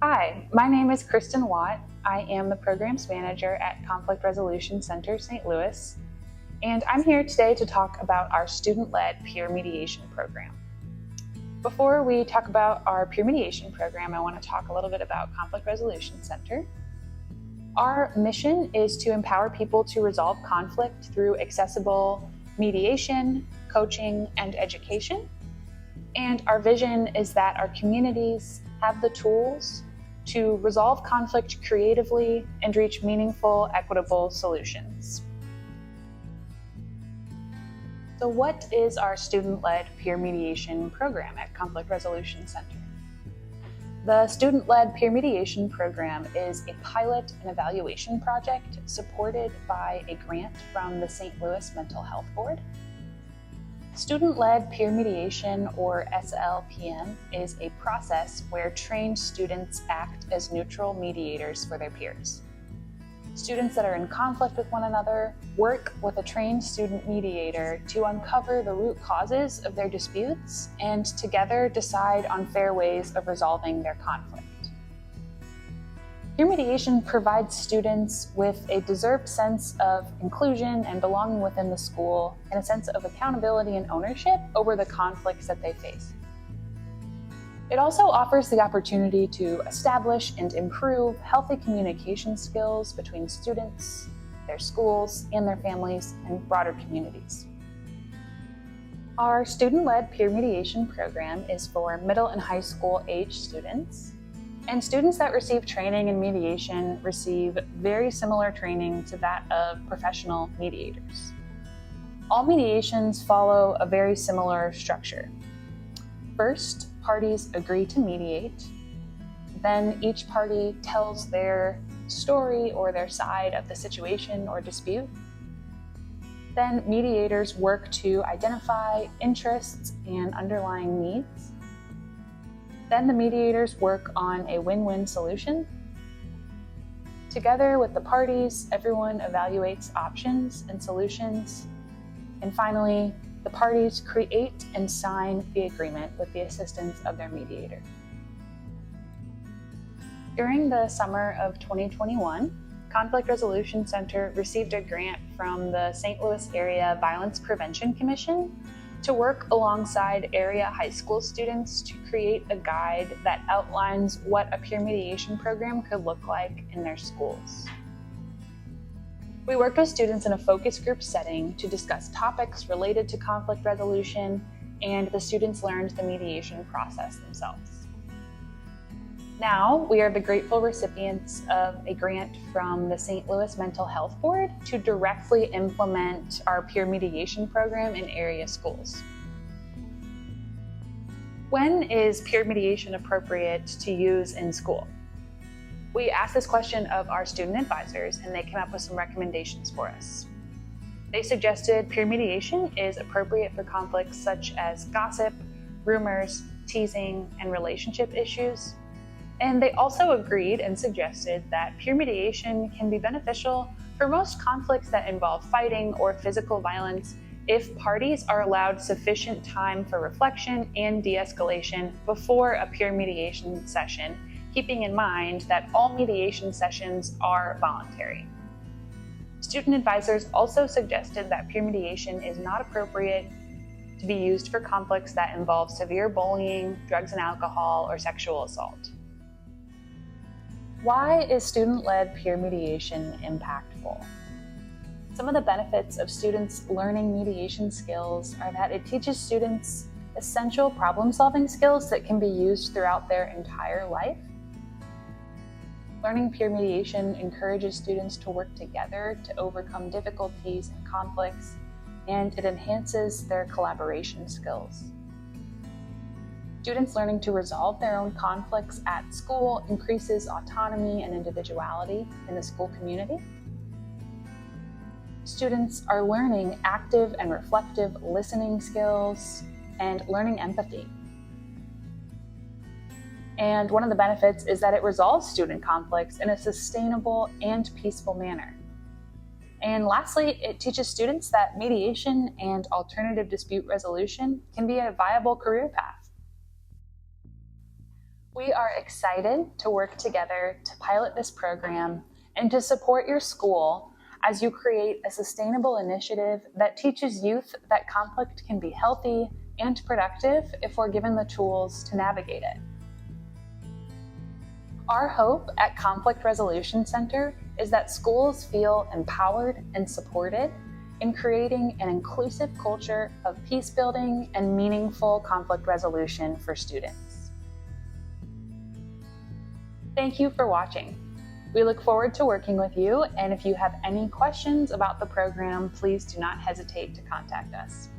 Hi, my name is Kristen Watt. I am the Programs Manager at Conflict Resolution Center St. Louis, and I'm here today to talk about our student-led peer mediation program. Before we talk about our peer mediation program, I want to talk a little bit about Conflict Resolution Center. Our mission is to empower people to resolve conflict through accessible mediation, coaching, and education. And our vision is that our communities have the tools to resolve conflict creatively and reach meaningful, equitable solutions. So what is our student-led peer mediation program at Conflict Resolution Center? The student-led peer mediation program is a pilot and evaluation project supported by a grant from the St. Louis Mental Health Board. Student-led peer mediation, or SLPM, is a process where trained students act as neutral mediators for their peers. Students that are in conflict with one another work with a trained student mediator to uncover the root causes of their disputes and together decide on fair ways of resolving their conflict. Peer mediation provides students with a deserved sense of inclusion and belonging within the school and a sense of accountability and ownership over the conflicts that they face. It also offers the opportunity to establish and improve healthy communication skills between students, their schools, and their families and broader communities. Our student-led peer mediation program is for middle and high school age students. And students that receive training in mediation receive very similar training to that of professional mediators. All mediations follow a very similar structure. First, parties agree to mediate. Then each party tells their story or their side of the situation or dispute. Then mediators work to identify interests and underlying needs. Then the mediators work on a win-win solution. Together with the parties, everyone evaluates options and solutions. And finally, the parties create and sign the agreement with the assistance of their mediator. During the summer of 2021, Conflict Resolution Center received a grant from the St. Louis Area Violence Prevention Commission to work alongside area high school students to create a guide that outlines what a peer mediation program could look like in their schools. We worked with students in a focus group setting to discuss topics related to conflict resolution, and the students learned the mediation process themselves. Now, we are the grateful recipients of a grant from the St. Louis Mental Health Board to directly implement our peer mediation program in area schools. When is peer mediation appropriate to use in school? We asked this question of our student advisors, and they came up with some recommendations for us. They suggested peer mediation is appropriate for conflicts such as gossip, rumors, teasing, and relationship issues. And they also agreed and suggested that peer mediation can be beneficial for most conflicts that involve fighting or physical violence if parties are allowed sufficient time for reflection and de-escalation before a peer mediation session, keeping in mind that all mediation sessions are voluntary. Student advisors also suggested that peer mediation is not appropriate to be used for conflicts that involve severe bullying, drugs and alcohol, or sexual assault. Why is student-led peer mediation impactful? Some of the benefits of students learning mediation skills are that it teaches students essential problem-solving skills that can be used throughout their entire life. Learning peer mediation encourages students to work together to overcome difficulties and conflicts, and it enhances their collaboration skills. Students learning to resolve their own conflicts at school increases autonomy and individuality in the school community. Students are learning active and reflective listening skills and learning empathy. And one of the benefits is that it resolves student conflicts in a sustainable and peaceful manner. And lastly, it teaches students that mediation and alternative dispute resolution can be a viable career path. We are excited to work together to pilot this program and to support your school as you create a sustainable initiative that teaches youth that conflict can be healthy and productive if we're given the tools to navigate it. Our hope at Conflict Resolution Center is that schools feel empowered and supported in creating an inclusive culture of peace building and meaningful conflict resolution for students. Thank you for watching. We look forward to working with you, and if you have any questions about the program, please do not hesitate to contact us.